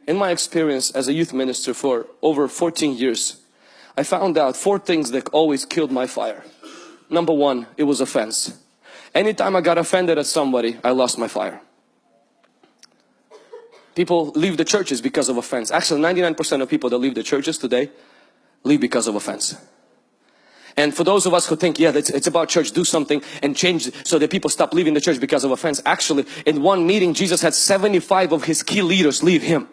In my experience as a youth minister for over 14 years, I found out 4 things that always killed my fire. Number 1, it was offense. Anytime I got offended at somebody, I lost my fire. People leave the churches because of offense. Actually, 99% of people that leave the churches today leave because of offense. And for those of us who think, yeah, it's about church, do something and change so that people stop leaving the church because of offense. Actually, in one meeting, Jesus had 75 of his key leaders leave him.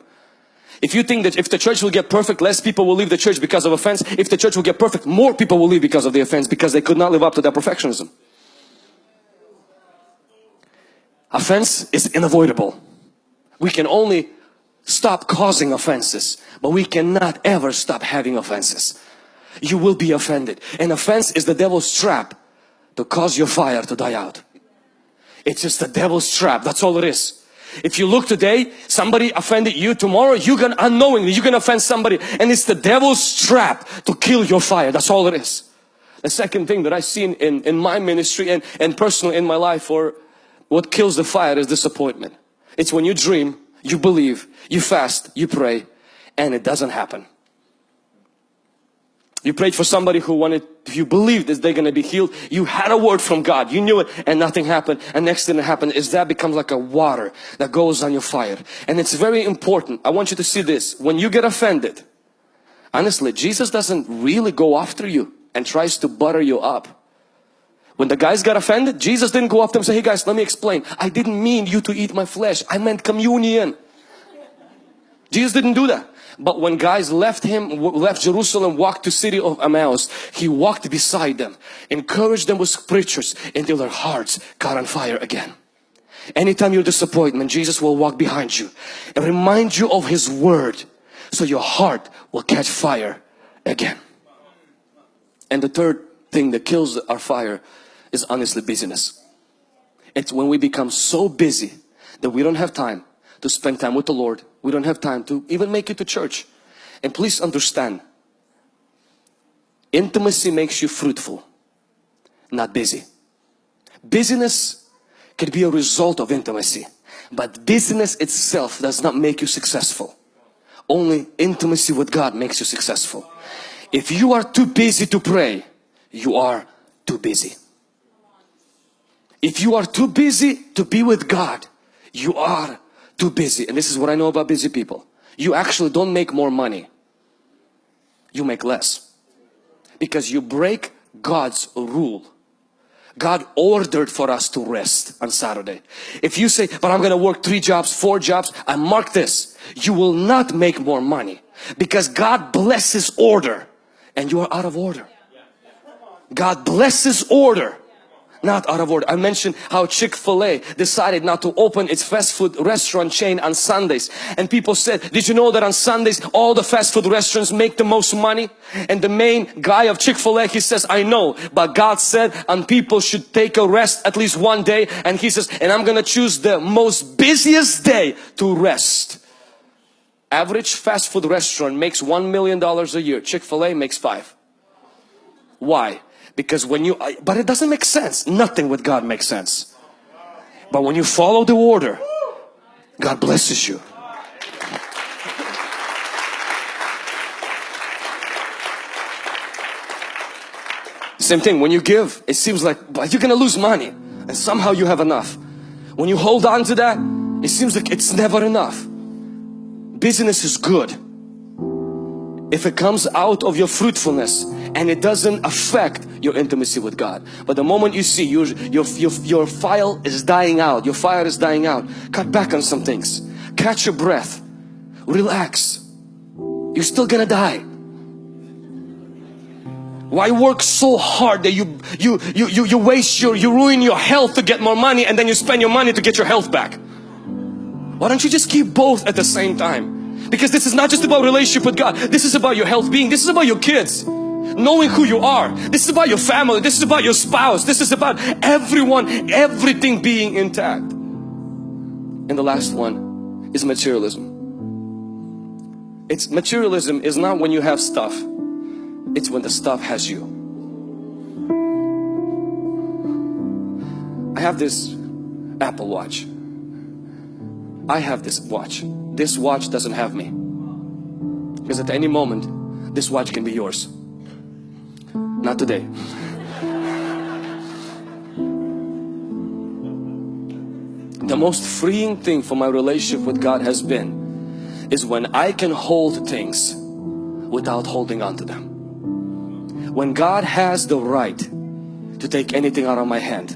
If you think that if the church will get perfect, less people will leave the church because of offense. If the church will get perfect, more people will leave because of the offense, because they could not live up to their perfectionism. Offense is unavoidable. We can only stop causing offenses, but we cannot ever stop having offenses. You will be offended. And offense is the devil's trap to cause your fire to die out. It's just the devil's trap. That's all it is. If you look today, somebody offended you, tomorrow you're gonna unknowingly, you're gonna offend somebody, and it's the devil's trap to kill your fire. That's all it is. The second thing that I've seen in my ministry and personally in my life, or what kills the fire, is disappointment. It's when you dream, you believe, you fast, you pray, and it doesn't happen. You prayed for somebody who wanted, you believed that they're going to be healed. You had a word from God. You knew it and nothing happened. And next thing that happened is that becomes like a water that goes on your fire. And it's very important. I want you to see this. When you get offended, honestly, Jesus doesn't really go after you and tries to butter you up. When the guys got offended, Jesus didn't go after them and say, hey guys, let me explain. I didn't mean you to eat my flesh. I meant communion. Jesus didn't do that. But when guys left Jerusalem, walked to city of Emmaus, he walked beside them, encouraged them with scriptures until their hearts got on fire again. Anytime you're disappointed, Jesus will walk behind you and remind you of His word, so your heart will catch fire again. And the third thing that kills our fire is honestly busyness. It's when we become so busy that we don't have time to spend time with the Lord. We don't have time to even make it to church. And please understand, intimacy makes you fruitful, not busy. Busyness can be a result of intimacy, but busyness itself does not make you successful. Only intimacy with God makes you successful. If you are too busy to pray, you are too busy. If you are too busy to be with God, you are too busy. And this is what I know about busy people. You actually don't make more money. You make less. Because you break God's rule. God ordered for us to rest on Saturday. If you say, but I'm going to work 3 jobs, 4 jobs, I mark this. You will not make more money. Because God blesses order and you are out of order. God blesses order, not out of order. I mentioned how Chick-fil-A decided not to open its fast food restaurant chain on Sundays. And people said, did you know that on Sundays all the fast food restaurants make the most money? And the main guy of Chick-fil-A, he says, I know, but God said and people should take a rest at least one day. And he says, and I'm gonna choose the most busiest day to rest. Average fast food restaurant makes $1 million a year. Chick-fil-A makes 5. Why? Because when you, but it doesn't make sense. Nothing with God makes sense. But when you follow the order, God blesses you. Same thing, when you give, it seems like you're gonna lose money and somehow you have enough. When you hold on to that, it seems like it's never enough. Business is good if it comes out of your fruitfulness and it doesn't affect your intimacy with God. But the moment you see your fire is dying out, your fire is dying out, cut back on some things. Catch your breath. Relax. You're still gonna die. Why work so hard that you waste you ruin your health to get more money, and then you spend your money to get your health back? Why don't you just keep both at the same time? Because this is not just about relationship with God. This is about your health being. This is about your kids. Knowing who you are. This is about your family. This is about your spouse. This is about everyone, everything being intact. And the last one is materialism. Materialism is not when you have stuff. It's when the stuff has you. I have this Apple Watch. I have this watch. this watch doesn't have me. Because at any moment, this watch can be yours. Not today. The most freeing thing for my relationship with God has been is when I can hold things without holding on to them. When God has the right to take anything out of my hand,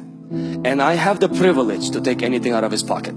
and I have the privilege to take anything out of His pocket.